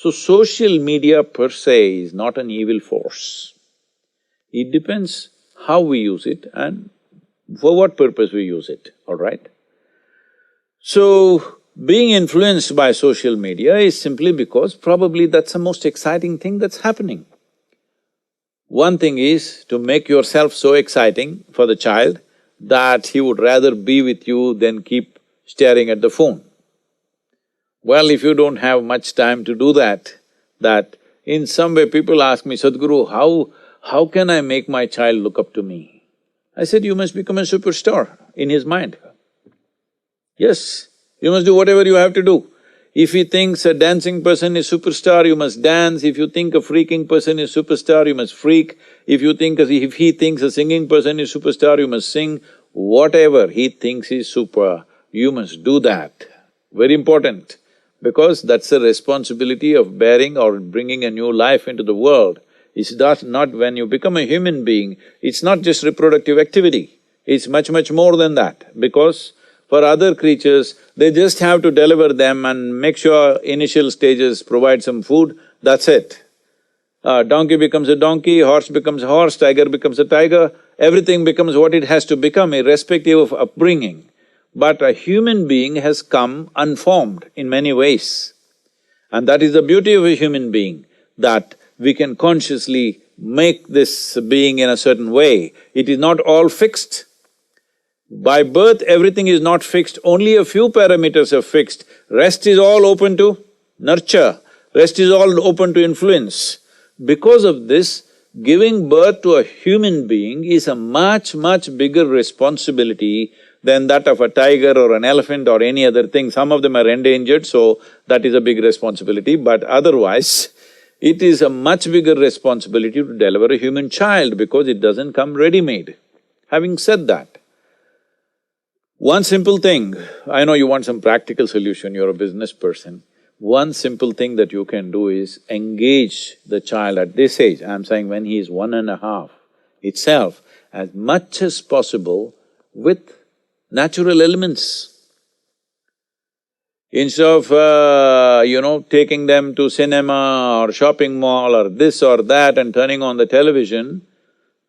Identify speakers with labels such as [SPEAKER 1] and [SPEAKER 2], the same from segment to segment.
[SPEAKER 1] So social media per se is not an evil force. It depends how we use it and for what purpose we use it, all right? So, being influenced by social media is simply because probably that's the most exciting thing that's happening. One thing is to make yourself so exciting for the child that he would rather be with you than keep staring at the phone. Well, if you don't have much time to do that in some way people ask me, Sadhguru, how can I make my child look up to me? I said, you must become a superstar in his mind. Yes, you must do whatever you have to do. If he thinks a dancing person is superstar, you must dance. If you think a freaking person is superstar, you must freak. If he thinks a singing person is superstar, you must sing. Whatever he thinks is super, you must do that. Very important, because that's the responsibility of bearing or bringing a new life into the world. It's not when you become a human being, it's not just reproductive activity, it's much, much more than that, because for other creatures, they just have to deliver them and make sure initial stages provide some food, that's it. Donkey becomes a donkey, horse becomes a horse, tiger becomes a tiger, everything becomes what it has to become irrespective of upbringing. But a human being has come unformed in many ways. And that is the beauty of a human being, that we can consciously make this being in a certain way. It is not all fixed. By birth, everything is not fixed, only a few parameters are fixed. Rest is all open to nurture, rest is all open to influence. Because of this, giving birth to a human being is a much, much bigger responsibility than that of a tiger or an elephant or any other thing. Some of them are endangered, so that is a big responsibility, but otherwise, it is a much bigger responsibility to deliver a human child because it doesn't come ready-made. Having said that, one simple thing, I know you want some practical solution, you're a business person. One simple thing that you can do is engage the child at this age, I'm saying when he is 1.5 itself, as much as possible with natural elements. Instead of, taking them to cinema or shopping mall or this or that and turning on the television,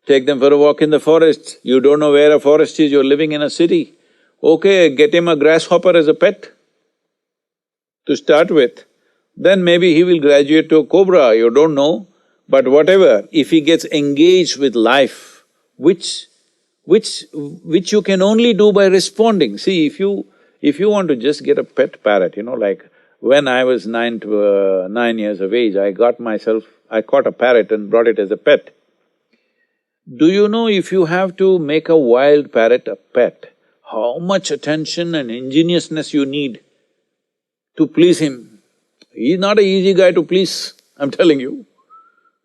[SPEAKER 1] take them for a walk in the forest. You don't know where a forest is, you're living in a city. Okay, get him a grasshopper as a pet to start with. Then maybe he will graduate to a cobra, you don't know. But whatever, if he gets engaged with life, which you can only do by responding. See, if you want to just get a pet parrot, like when I was 9 years of age, I caught a parrot and brought it as a pet. Do you know if you have to make a wild parrot a pet, how much attention and ingeniousness you need to please him? He's not an easy guy to please, I'm telling you.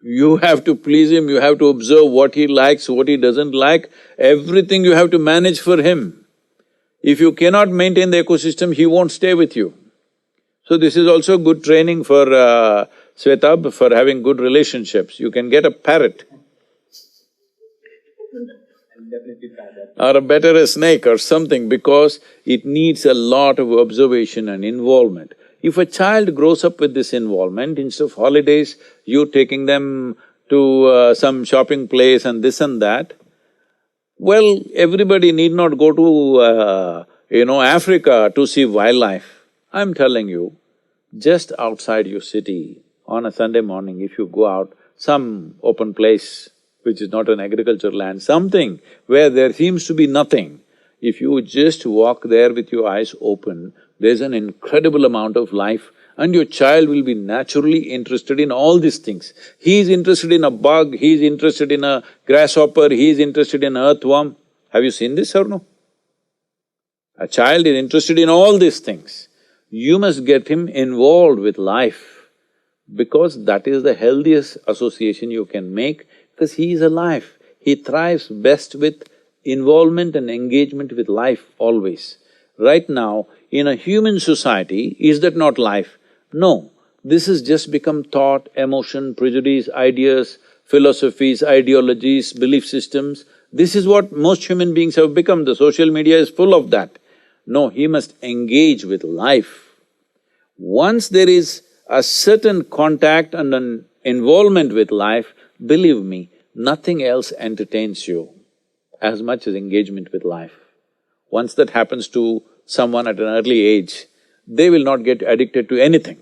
[SPEAKER 1] You have to please him, you have to observe what he likes, what he doesn't like, everything you have to manage for him. If you cannot maintain the ecosystem, he won't stay with you. So this is also good training for Svetab, for having good relationships. You can get a parrot. Or better a snake or something, because it needs a lot of observation and involvement. If a child grows up with this involvement, instead of holidays, you taking them to some shopping place and this and that, well, everybody need not go to, Africa to see wildlife. I'm telling you, just outside your city, on a Sunday morning, if you go out, some open place which is not an agricultural land, something where there seems to be nothing, if you just walk there with your eyes open, there's an incredible amount of life and your child will be naturally interested in all these things. He is interested in a bug, he is interested in a grasshopper, he is interested in an earthworm. Have you seen this or no? A child is interested in all these things. You must get him involved with life, because that is the healthiest association you can make, because he is alive. He thrives best with involvement and engagement with life always. Right now, in a human society, is that not life? No, this has just become thought, emotion, prejudice, ideas, philosophies, ideologies, belief systems. This is what most human beings have become, the social media is full of that. No, he must engage with life. Once there is a certain contact and an involvement with life, believe me, nothing else entertains you as much as engagement with life. Once that happens to someone at an early age, they will not get addicted to anything.